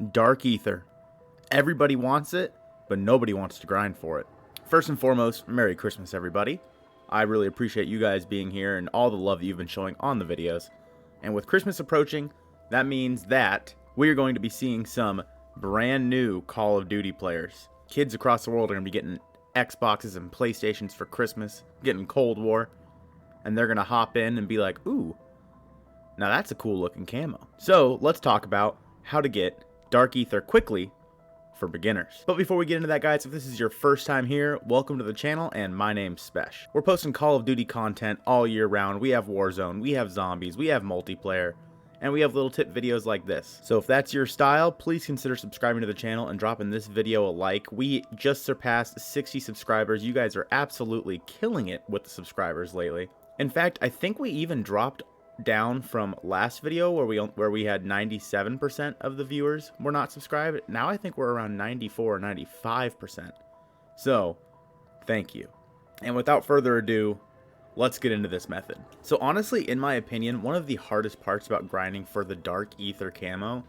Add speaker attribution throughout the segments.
Speaker 1: Dark Aether. Everybody wants it, but nobody wants to grind for it. First and foremost, Merry Christmas, everybody. I really appreciate you guys being here and all the love that you've been showing on the videos. And with Christmas approaching, that means that we are going to be seeing some brand new Call of Duty players. Kids across the world are going to be getting Xboxes and PlayStations for Christmas, getting Cold War, and they're going to hop in and be like, ooh, now that's a cool looking camo. So let's talk about how to get Dark Aether quickly for beginners. But before we get into that, guys, if this is your first time here, welcome to the channel, and my name's Spesh. We're posting Call of Duty content all year round. We have Warzone, we have zombies, we have multiplayer, and we have little tip videos like this. So if that's your style, please consider subscribing to the channel and dropping this video a like. We just surpassed 60 subscribers. You guys are absolutely killing it with the subscribers lately. In fact, I think we even dropped down from last video where we had 97% of the viewers were not subscribed. Now I think we're around 94 or 95%. So, thank you. And without further ado, let's get into this method. So honestly, in my opinion, one of the hardest parts about grinding for the Dark Aether camo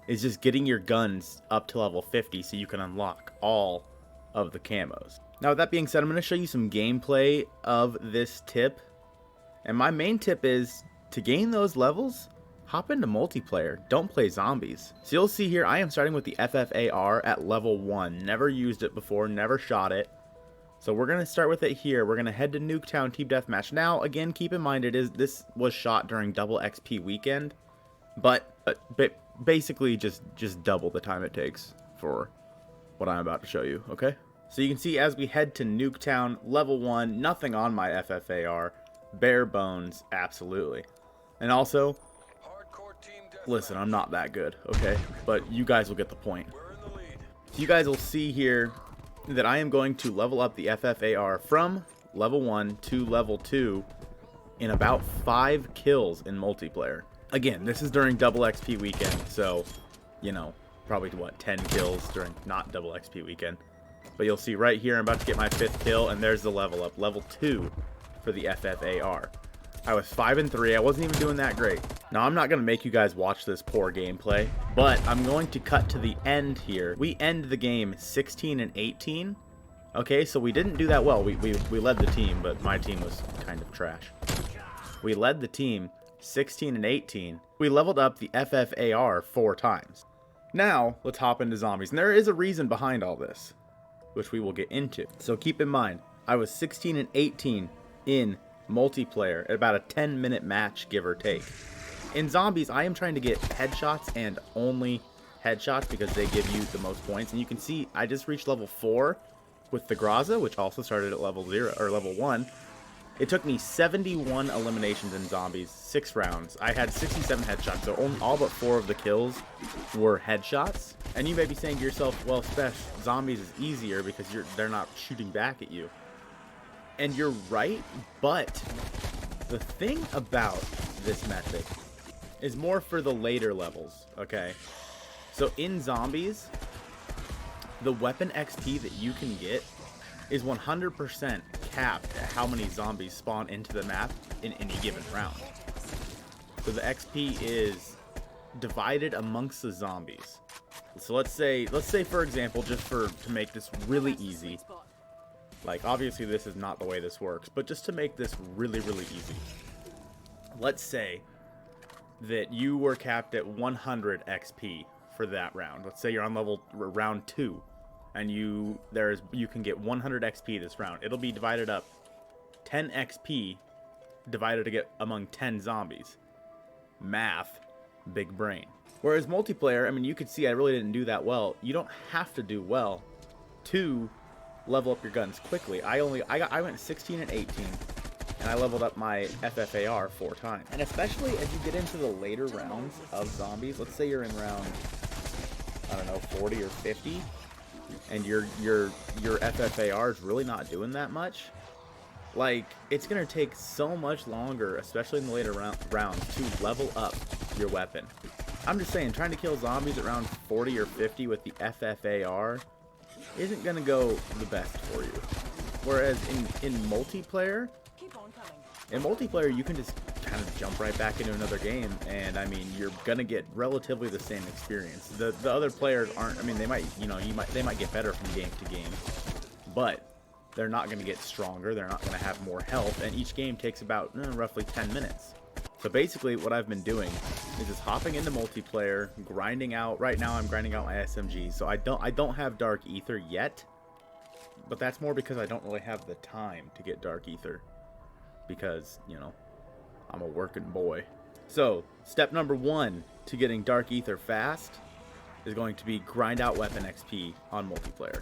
Speaker 1: is just getting your guns up to level 50 so you can unlock all of the camos. Now with that being said, I'm going to show you some gameplay of this tip. And my main tip is, to gain those levels, hop into multiplayer. Don't play zombies. So you'll see here, I am starting with the FFAR at level 1. Never used it before, never shot it. So we're going to start with it here. We're going to head to Nuketown Team Deathmatch. Now, again, keep in mind this was shot during double XP weekend. But basically just double the time it takes for what I'm about to show you, okay? So you can see as we head to Nuketown, level 1, nothing on my FFAR. Bare bones, absolutely. And also, listen, I'm not that good, okay? But you guys will get the point. So you guys will see here that I am going to level up the FFAR from level 1 to level 2 in about 5 kills in multiplayer. Again, this is during double XP weekend, so, you know, probably what, 10 kills during not double XP weekend. But you'll see right here, I'm about to get my 5th kill, and there's the level up, level 2 for the FFAR. I was 5 and 3. I wasn't even doing that great. Now, I'm not going to make you guys watch this poor gameplay, but I'm going to cut to the end here. We end the game 16 and 18. Okay, so we didn't do that well. We led the team, but my team was kind of trash. We led the team 16 and 18. We leveled up the FFAR 4 times. Now, let's hop into zombies. And there is a reason behind all this, which we will get into. So keep in mind, I was 16 and 18 in multiplayer at about a 10-minute match, give or take. In zombies, I am trying to get headshots and only headshots because they give you the most points. And you can see I just reached level 4 with the Graza, which also started at level 0 or level 1. It took me 71 eliminations in zombies, 6 rounds. I had 67 headshots, so all but 4 of the kills were headshots. And you may be saying to yourself, well, Spesh, zombies is easier because they're not shooting back at you. And you're right, but the thing about this method is more for the later levels, okay? So in zombies, the weapon XP that you can get is 100% capped at how many zombies spawn into the map in any given round. So the XP is divided amongst the zombies. So let's say for example, just to make this really easy, like, obviously this is not the way this works, but just to make this really, really easy. Let's say that you were capped at 100 XP for that round. Let's say you're on round 2, and you can get 100 XP this round. It'll be divided up 10 XP divided to get among 10 zombies. Math, big brain. Whereas multiplayer, I mean, you could see I really didn't do that well. You don't have to do well to level up your guns quickly. I went 16 and 18, and I leveled up my FFAR 4 times. And especially as you get into the later rounds of zombies, let's say you're in round, I don't know, 40 or 50, and your FFAR is really not doing that much. Like, it's gonna take so much longer, especially in the later rounds, to level up your weapon. I'm just saying, trying to kill zombies at round 40 or 50 with the FFAR isn't going to go the best for you. Whereas in multiplayer, In multiplayer, you can just kind of jump right back into another game, and I mean, you're gonna get relatively the same experience. The other players aren't. I mean, they might, they might get better from game to game, but they're not gonna get stronger. They're not gonna have more health, and each game takes about roughly 10 minutes. So basically, what I've been doing is just hopping into multiplayer, grinding out. Right now, I'm grinding out my SMG, so I don't have Dark Aether yet, but that's more because I don't really have the time to get Dark Aether. Because, I'm a working boy. So, step number 1 to getting Dark Aether fast is going to be grind out weapon XP on multiplayer.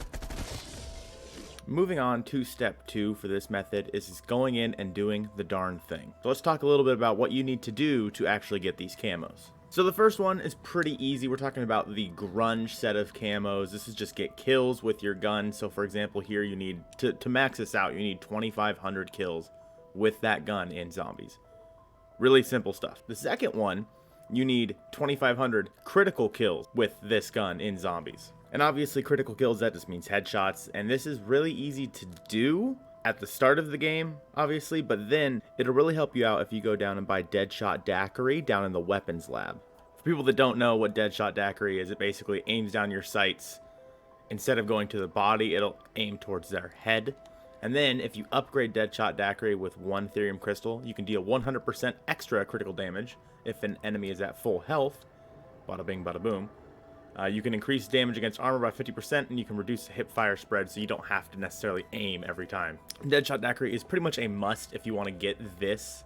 Speaker 1: Moving on to step 2 for this method is just going in and doing the darn thing. So let's talk a little bit about what you need to do to actually get these camos. So the first one is pretty easy. We're talking about the grunge set of camos. This is just get kills with your gun. So for example, here you need, to max this out, you need 2,500 kills with that gun in zombies. Really simple stuff. The second one, you need 2,500 critical kills with this gun in zombies. And obviously critical kills, that just means headshots. And this is really easy to do at the start of the game, obviously, but then it'll really help you out if you go down and buy Deadshot Daiquiri down in the weapons lab. For people that don't know what Deadshot Daiquiri is, it basically aims down your sights. Instead of going to the body, it'll aim towards their head. And then, if you upgrade Deadshot Daiquiri with 1 Therium Crystal, you can deal 100% extra critical damage if an enemy is at full health. Bada bing, bada boom. You can increase damage against armor by 50%, and you can reduce the hip fire spread so you don't have to necessarily aim every time. Deadshot Daiquiri is pretty much a must if you want to get this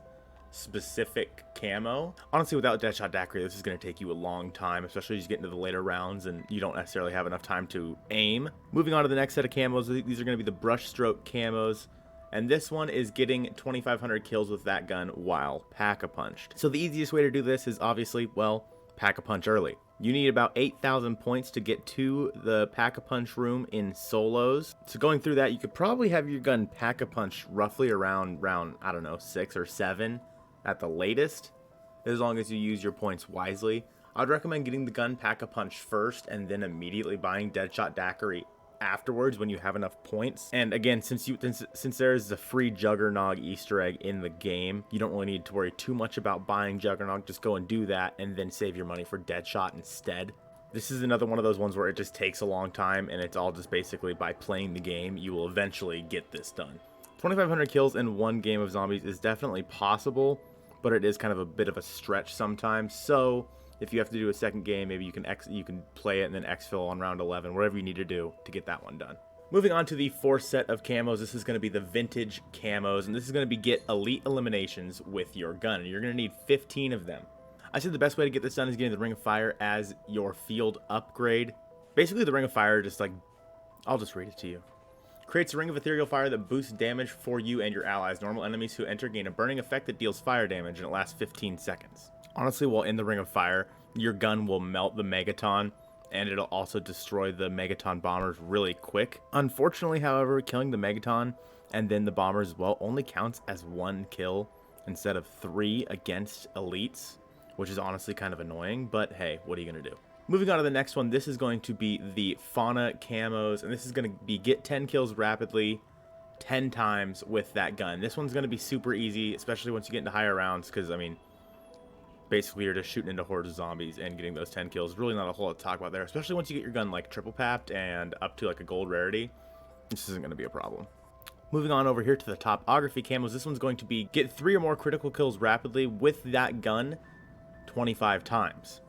Speaker 1: specific camo. Honestly, without Deadshot Daiquiri, this is going to take you a long time, especially as you get into the later rounds and you don't necessarily have enough time to aim. Moving on to the next set of camos, these are going to be the brushstroke camos, and this one is getting 2,500 kills with that gun while pack-a-punched. So the easiest way to do this is obviously, well, pack-a-punch early. You need about 8,000 points to get to the pack-a-punch room in solos. So going through that, you could probably have your gun pack-a-punch roughly around round, I don't know, 6 or 7 at the latest, as long as you use your points wisely. I'd recommend getting the gun pack-a-punch first and then immediately buying Deadshot Daiquiri afterwards when you have enough points. And again, since there's a free Juggernog Easter egg in the game, you don't really need to worry too much about buying Juggernog. Just go and do that and then save your money for Deadshot instead. This is another one of those ones where it just takes a long time, and it's all just basically by playing the game, you will eventually get this done. 2,500 kills in one game of zombies is definitely possible, but it is kind of a bit of a stretch sometimes. So if you have to do a second game, maybe you can play it and then exfil on round 11, whatever you need to do to get that one done. Moving on to the fourth set of camos, this is going to be the vintage camos, and this is going to be get elite eliminations with your gun, and you're going to need 15 of them. I said the best way to get this done is getting the Ring of Fire as your field upgrade. Basically, the Ring of Fire, I'll just read it to you. Creates a ring of ethereal fire that boosts damage for you and your allies. Normal enemies who enter gain a burning effect that deals fire damage, and it lasts 15 seconds. Honestly, while in the Ring of Fire, your gun will melt the Megaton, and it'll also destroy the Megaton bombers really quick. Unfortunately, however, killing the Megaton and then the bombers as well only counts as 1 kill instead of 3 against elites, which is honestly kind of annoying, but hey, what are you going to do? Moving on to the next one, this is going to be the Fauna camos, and this is going to be get 10 kills rapidly 10 times with that gun. This one's going to be super easy, especially once you get into higher rounds, because, I mean, basically you're just shooting into hordes of zombies and getting those 10 kills. Really not a whole lot to talk about there, especially once you get your gun, like, triple papped and up to, like, a gold rarity. This isn't going to be a problem. Moving on over here to the topography camos, this one's going to be get 3 or more critical kills rapidly with that gun 25 times.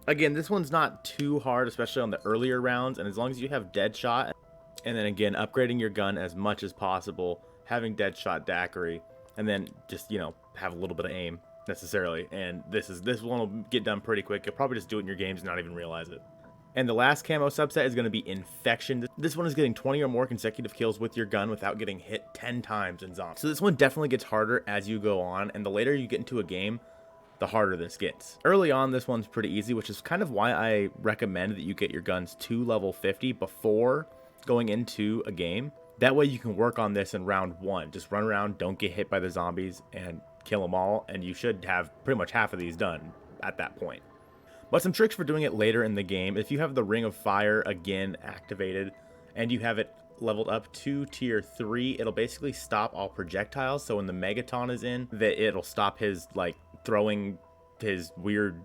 Speaker 1: Again, this one's not too hard, especially on the earlier rounds, and as long as you have Deadshot, and then again, upgrading your gun as much as possible, having Deadshot Daiquiri, and then just, have a little bit of aim, necessarily, and this one will get done pretty quick. You'll probably just do it in your games and not even realize it. And the last camo subset is going to be Infection. This one is getting 20 or more consecutive kills with your gun without getting hit 10 times in zombies. So this one definitely gets harder as you go on, and the later you get into a game, the harder this gets. Early on, this one's pretty easy, which is kind of why I recommend that you get your guns to level 50 before going into a game. That way you can work on this in round 1. Just run around, don't get hit by the zombies, and kill them all, and you should have pretty much half of these done at that point. But some tricks for doing it later in the game: if you have the Ring of Fire again activated, and you have it leveled up to tier 3, it'll basically stop all projectiles. So when the Megaton is in, that it'll stop his like throwing his weird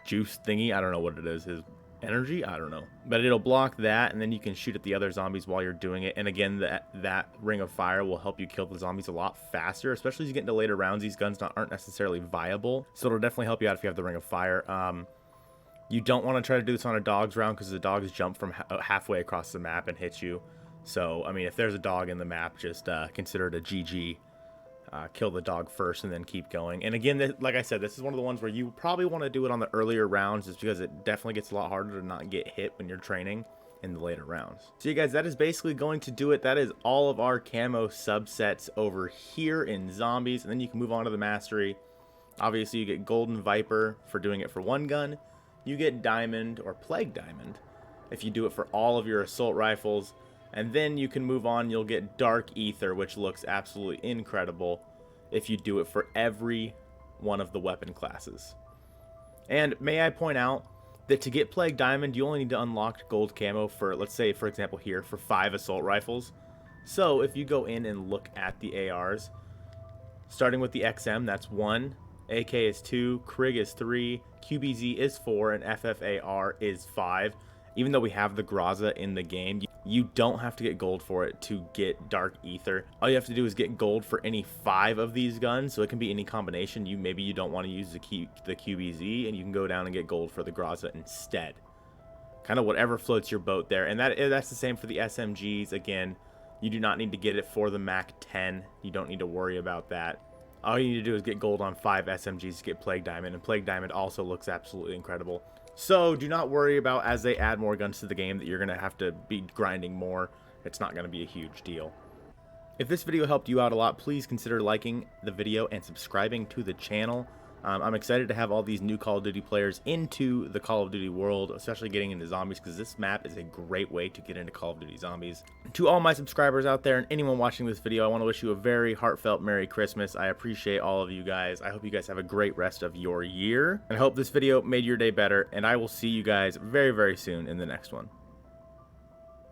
Speaker 1: juice thingy. I don't know what it is, his energy, I don't know, but it'll block that, and then you can shoot at the other zombies while you're doing it. And again, that ring of fire will help you kill the zombies a lot faster, especially as you get into later rounds. These guns aren't necessarily viable, so it'll definitely help you out if you have the ring of fire. You don't want to try to do this on a dog's round, because the dogs jump from halfway across the map and hit you. So I mean, if there's a dog in the map, just consider it a GG. Kill the dog first and then keep going. And again, like I said, this is one of the ones where you probably want to do it on the earlier rounds, just because it definitely gets a lot harder to not get hit when you're training in the later rounds. So you guys, that is basically going to do it. That is all of our camo subsets over here in zombies, and then you can move on to the mastery. Obviously you get Golden Viper for doing it for one gun. You get Diamond or Plague Diamond if you do it for all of your assault rifles. And then you can move on, you'll get Dark Aether, which looks absolutely incredible if you do it for every one of the weapon classes. And may I point out that to get Plague Diamond, you only need to unlock gold camo for, let's say, for example here, for 5 assault rifles. So if you go in and look at the ARs, starting with the XM, that's 1, AK is 2, Krig is 3, QBZ is 4, and FFAR is 5. Even though we have the Graza in the game, you don't have to get gold for it to get Dark Aether. All you have to do is get gold for any 5 of these guns, so it can be any combination. Maybe you don't want to use the QBZ, and you can go down and get gold for the Graza instead. Kind of whatever floats your boat there. And that's the same for the SMGs. Again, you do not need to get it for the Mac 10. You don't need to worry about that. All you need to do is get gold on 5 SMGs to get Plague Diamond, and Plague Diamond also looks absolutely incredible. So do not worry about, as they add more guns to the game, that you're going to have to be grinding more. It's not going to be a huge deal. If this video helped you out a lot, please consider liking the video and subscribing to the channel. I'm excited to have all these new Call of Duty players into the Call of Duty world, especially getting into zombies, because this map is a great way to get into Call of Duty Zombies. To all my subscribers out there and anyone watching this video, I want to wish you a very heartfelt Merry Christmas. I appreciate all of you guys. I hope you guys have a great rest of your year, and I hope this video made your day better, and I will see you guys very, very soon in the next one.